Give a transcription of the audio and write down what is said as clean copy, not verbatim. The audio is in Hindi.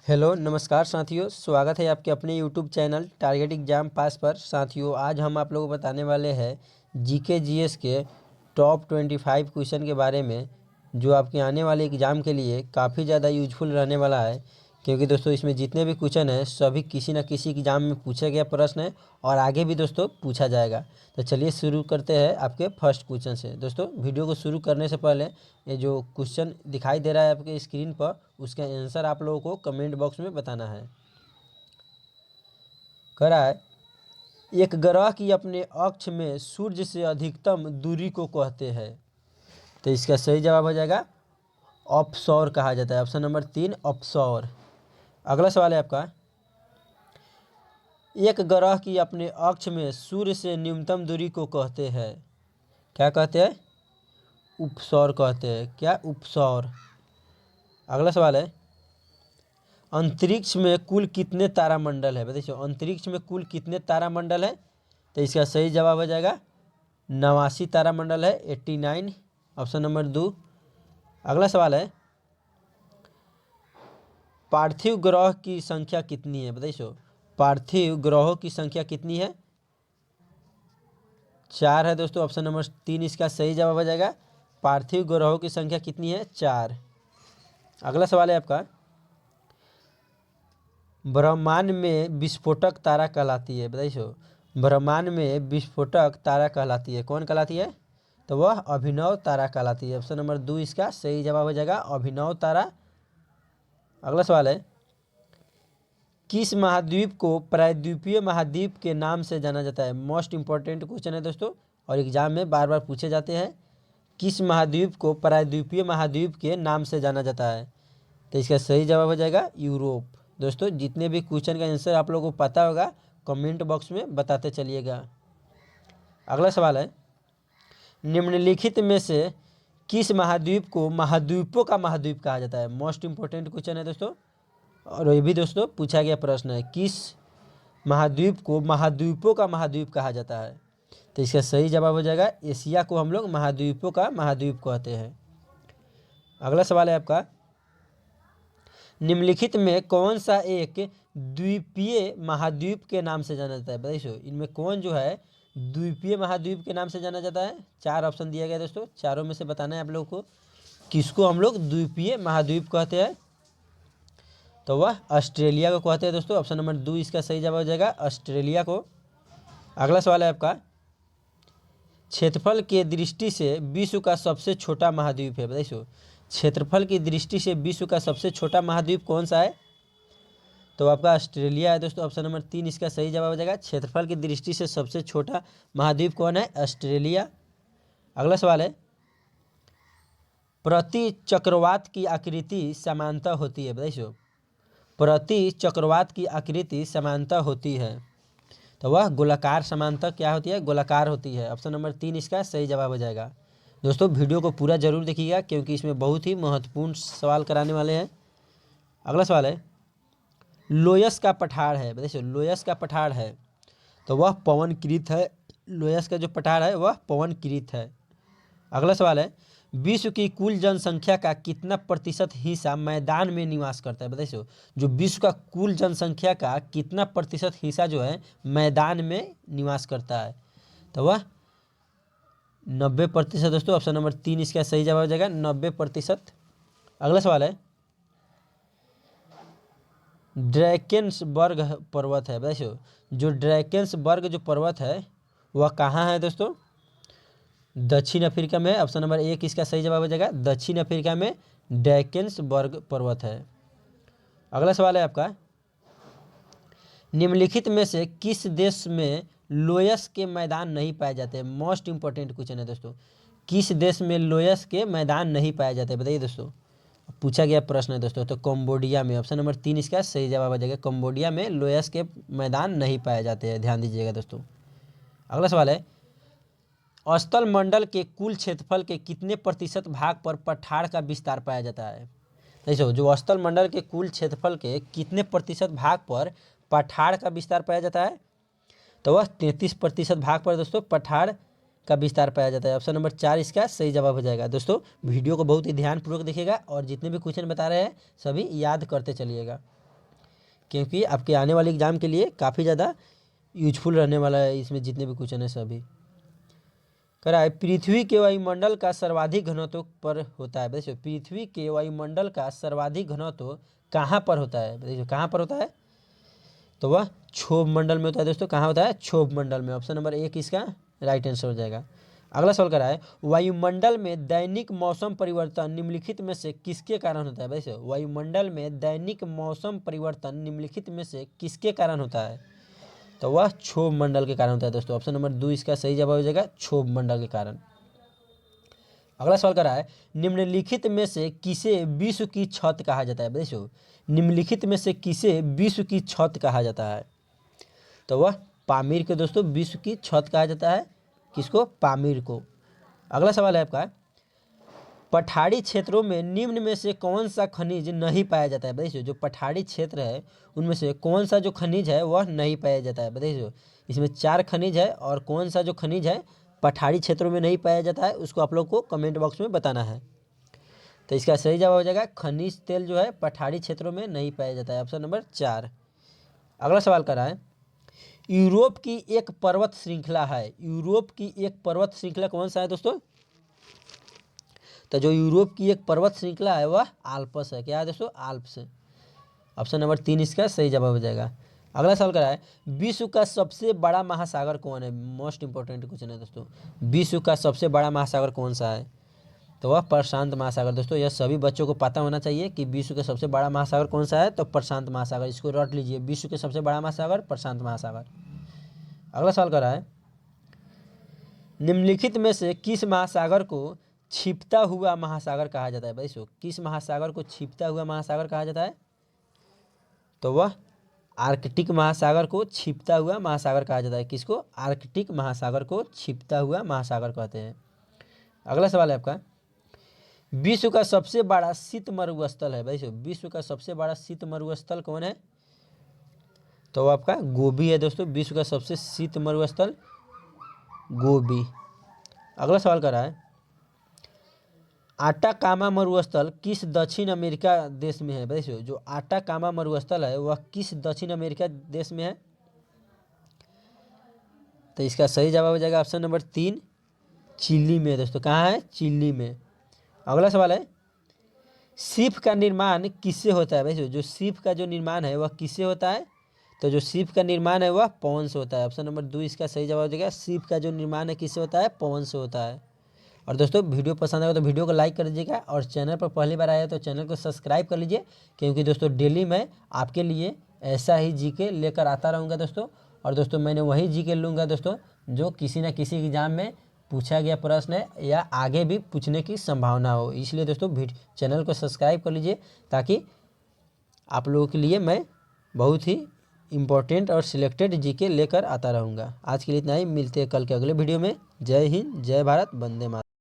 हेलो नमस्कार साथियों, स्वागत है आपके अपने यूट्यूब चैनल टारगेट एग्जाम पास पर। साथियों, आज हम आप लोगों को बताने वाले हैं जीके जीएस के टॉप 25 क्वेश्चन के बारे में, जो आपके आने वाले एग्ज़ाम के लिए काफ़ी ज़्यादा यूजफुल रहने वाला है। क्योंकि दोस्तों इसमें जितने भी क्वेश्चन हैं सभी किसी न किसी एग्ज़ाम में पूछा गया प्रश्न है और आगे भी दोस्तों पूछा जाएगा। तो चलिए शुरू करते हैं आपके फर्स्ट क्वेश्चन से। दोस्तों वीडियो को शुरू करने से पहले ये जो क्वेश्चन दिखाई दे रहा है आपके स्क्रीन पर, उसका आंसर आप लोगों को कमेंट बॉक्स में बताना है। कह रहा है, एक ग्रह की अपने अक्ष में सूर्य से अधिकतम दूरी को कहते हैं। तो इसका सही जवाब हो जाएगा ऑप्सौर कहा जाता है। Option number 3 ऑप्सौर। अगला सवाल है आपका, एक ग्रह की अपने अक्ष में सूर्य से न्यूनतम दूरी को कहते हैं। क्या कहते हैं? उपसौर कहते हैं। क्या? उपसौर। अगला सवाल है, अंतरिक्ष में कुल कितने तारामंडल है? बताइए, अंतरिक्ष में कुल कितने तारामंडल है? तो इसका सही जवाब हो जाएगा 89 तारामंडल है, 89। Option number 2। अगला सवाल है, पार्थिव ग्रह की संख्या कितनी है? बताइए, पार्थिव ग्रहों की संख्या कितनी है? 4 है दोस्तों। ऑप्शन नंबर 3 इसका सही जवाब हो जाएगा। पार्थिव ग्रहों की संख्या कितनी है? 4। अगला सवाल है आपका, ब्रह्मांड में विस्फोटक तारा कहलाती है। बताइए, ब्रह्मांड में विस्फोटक तारा कहलाती है, कौन कहलाती है? तो वह अभिनव तारा कहलाती है। ऑप्शन नंबर 2 इसका सही जवाब हो जाएगा, अभिनव तारा। अगला सवाल है, किस महाद्वीप को प्रायद्वीपीय महाद्वीप के नाम से जाना जाता है? मोस्ट इंपॉर्टेंट क्वेश्चन है दोस्तों, और एग्जाम में बार बार पूछे जाते हैं। किस महाद्वीप को प्रायद्वीपीय महाद्वीप के नाम से जाना जाता है? तो इसका सही जवाब हो जाएगा यूरोप। दोस्तों जितने भी क्वेश्चन का आंसर आप लोगों को पता होगा कमेंट बॉक्स में बताते चलिएगा। अगला सवाल है, निम्नलिखित में से किस महाद्वीप को महाद्वीपों का महाद्वीप कहा जाता है? मोस्ट इंपॉर्टेंट क्वेश्चन है दोस्तों, और ये भी दोस्तों पूछा गया प्रश्न है, किस महाद्वीप को महाद्वीपों का महाद्वीप कहा जाता है? तो इसका सही जवाब हो जाएगा एशिया को हम लोग महाद्वीपों का महाद्वीप कहते हैं। अगला सवाल है आपका, निम्नलिखित में कौन सा एक द्वीपीय महाद्वीप के नाम से जाना जाता है? बताइए, इनमें कौन जो है द्वीपीय महाद्वीप के नाम से जाना जाता है? 4 ऑप्शन दिया गया दोस्तों, चारों में से बताना है आप लोग को किसको हम लोग द्वीपीय महाद्वीप कहते हैं। तो वह ऑस्ट्रेलिया को कहते हैं दोस्तों। ऑप्शन नंबर 2 इसका सही जवाब हो जाएगा, ऑस्ट्रेलिया को। अगला सवाल है आपका, क्षेत्रफल के दृष्टि से विश्व का सबसे छोटा महाद्वीप है। बताइए, क्षेत्रफल की दृष्टि से विश्व का सबसे छोटा महाद्वीप कौन सा है? तो आपका ऑस्ट्रेलिया है दोस्तों। ऑप्शन नंबर 3 इसका सही जवाब हो जाएगा, क्षेत्रफल की दृष्टि से सबसे छोटा महाद्वीप कौन है? ऑस्ट्रेलिया। अगला सवाल है, प्रति चक्रवात की आकृति समानता होती है। बताइए, प्रति चक्रवात की आकृति समानता होती है, तो वह गोलाकार समानता क्या होती है? गोलाकार होती है। ऑप्शन नंबर 3 इसका सही जवाब हो जाएगा। दोस्तों वीडियो को पूरा जरूर देखिएगा क्योंकि इसमें बहुत ही महत्वपूर्ण सवाल कराने वाले हैं। अगला सवाल है, लोयस का पठार है। बताइए, लोयस का पठार है तो वह पवनकृत है। लोयस का जो पठार है वह पवनकृत है। अगला सवाल है, विश्व की कुल जनसंख्या का कितना प्रतिशत हिस्सा मैदान में निवास करता है? बताइए, जो विश्व का कुल जनसंख्या का कितना प्रतिशत हिस्सा जो है मैदान में निवास करता है? तो वह 90% दोस्तों। ऑप्शन नंबर 3 इसका सही जवाब हो जाएगा, 90%। अगला सवाल है, ड्रैकेंसबर्ग पर्वत है। बताइए, जो ड्रैकेंसबर्ग जो पर्वत है वह कहाँ है दोस्तों? दक्षिण अफ्रीका में। ऑप्शन नंबर 1 इसका सही जवाब हो जाएगा, दक्षिण अफ्रीका में ड्रैकेंसबर्ग पर्वत है। अगला सवाल है आपका, निम्नलिखित में से किस देश में लोयस के मैदान नहीं पाए जाते? मोस्ट इंपॉर्टेंट क्वेश्चन है दोस्तों, किस देश में लोयस के मैदान नहीं पाए जाते? बताइए दोस्तों, पूछा गया प्रश्न है दोस्तों। तो कंबोडिया में। ऑप्शन नंबर 3 इसका सही जवाब आ जाएगा, कंबोडिया में लोयस के मैदान नहीं पाए जाते हैं, ध्यान दीजिएगा दोस्तों। अगला सवाल है, स्थल मंडल के कुल क्षेत्रफल के कितने प्रतिशत भाग पर पठार का विस्तार पाया जाता है? देखो, जो स्थल मंडल के कुल क्षेत्रफल के कितने प्रतिशत भाग पर पठार का विस्तार पाया जाता है? तो वह 33% भाग पर दोस्तों पठार का विस्तार पाया जाता है। ऑप्शन नंबर 4 इसका सही जवाब हो जाएगा। दोस्तों वीडियो को बहुत ही ध्यानपूर्वक देखिएगा और जितने भी क्वेश्चन बता रहे हैं सभी याद करते चलिएगा। क्योंकि आपके आने वाले एग्जाम के लिए काफ़ी ज़्यादा यूजफुल रहने वाला है इसमें जितने भी क्वेश्चन है सभी। कह रहा है पृथ्वी के वायुमंडल का सर्वाधिक घनत्व पर होता है। देखिए पृथ्वी के वायुमंडल का सर्वाधिक घनत्व कहाँ पर होता है, देखिए कहाँ पर होता है, तो वह क्षोभ मंडल में होता है दोस्तों। कहाँ होता है, क्षोभ मंडल में। ऑप्शन नंबर 1 इसका राइट आंसर हो जाएगा। अगला सवाल करा है वायुमंडल में दैनिक मौसम परिवर्तन निम्नलिखित में से किसके कारण होता है। वैसे वायुमंडल में दैनिक मौसम परिवर्तन निम्नलिखित में से किसके कारण होता है, तो वह क्षोभ मंडल के कारण होता है दोस्तों। ऑप्शन नंबर 2 इसका सही जवाब हो जाएगा, क्षोभ मंडल के कारण। अगला सवाल करा है निम्नलिखित में से किसे विश्व की छत कहा जाता है। देखो निम्नलिखित में से किसे विश्व की छत कहा जाता है, तो वह पामीर के दोस्तों विश्व की छत कहा जाता है। किसको, पामीर को। अगला सवाल है आपका पठारी क्षेत्रों में निम्न में से कौन सा खनिज नहीं पाया जाता है। बताइए जो पठारी क्षेत्र है उनमें से कौन सा जो खनिज है वह नहीं पाया जाता है। बताइए इसमें 4 खनिज है और कौन सा जो खनिज है पठारी क्षेत्रों में नहीं पाया जाता है उसको आप लोग को कमेंट बॉक्स में बताना है। तो इसका सही जवाब हो जाएगा खनिज तेल जो है पठारी क्षेत्रों में नहीं पाया जाता है। Option number 4। अगला सवाल कर रहा है यूरोप की एक पर्वत श्रृंखला है। यूरोप की एक पर्वत श्रृंखला कौन सा है दोस्तों, तो जो यूरोप की एक पर्वत श्रृंखला है वह आल्प्स है। क्या है दोस्तों, आल्प्स। ऑप्शन नंबर 3 इसका सही जवाब हो जाएगा। अगला सवाल करा है विश्व का सबसे बड़ा महासागर कौन है। मोस्ट इंपॉर्टेंट क्वेश्चन है दोस्तों, विश्व का सबसे बड़ा महासागर कौन सा है, तो वह प्रशांत महासागर। दोस्तों यह सभी बच्चों को पता होना चाहिए कि विश्व का सबसे बड़ा महासागर कौन सा है, तो प्रशांत महासागर। इसको रट लीजिए, विश्व के सबसे बड़ा महासागर प्रशांत महासागर। अगला सवाल कर रहा है निम्नलिखित में से किस महासागर को छिपता हुआ महासागर कहा जाता है। भाई किस महासागर को छिपता हुआ महासागर कहा जाता है, तो वह आर्कटिक महासागर को छिपता हुआ महासागर कहा जाता है। किसको, आर्कटिक महासागर को छिपता हुआ महासागर कहते हैं। अगला सवाल है आपका विश्व का सबसे बड़ा शीत मरुस्थल है। भाई विश्व का सबसे बड़ा शीत मरुस्थल कौन है, तो आपका गोबी है दोस्तों। विश्व का सबसे शीत मरुस्थल गोबी। अगला सवाल कर रहा है आटाकामा मरुस्थल किस दक्षिण अमेरिका देश में है। भाई जो आटाकामा मरुस्थल है वह किस दक्षिण अमेरिका देश में है, तो इसका सही जवाब हो जाएगा ऑप्शन नंबर 3 चिली में दोस्तों। कहाँ है, चिली में। अगला सवाल है सीप का निर्माण किससे होता है। भाई जो सीप का जो निर्माण है वह किससे होता है, तो जो सीप का निर्माण है वह पवन से होता है। ऑप्शन नंबर 2 इसका सही जवाब हो जाएगा, सीप का जो निर्माण है किससे होता है, पवन से होता है। और दोस्तों वीडियो पसंद आएगा तो वीडियो को लाइक कर दीजिएगा और चैनल पर पहली बार आया तो चैनल को सब्सक्राइब कर लीजिए, क्योंकि दोस्तों डेली मैं आपके लिए ऐसा ही जीके लेकर आता रहूँगा दोस्तों। और दोस्तों मैंने वही जीके लूँगा दोस्तों जो किसी न किसी एग्जाम में पूछा गया प्रश्न है या आगे भी पूछने की संभावना हो। इसलिए दोस्तों चैनल को सब्सक्राइब कर लीजिए ताकि आप लोगों के लिए मैं बहुत ही इम्पोर्टेंट और सिलेक्टेड जीके लेकर आता रहूँगा। आज के लिए इतना ही, मिलते हैं कल के अगले वीडियो में। जय हिंद, जय भारत, वंदे मातरम।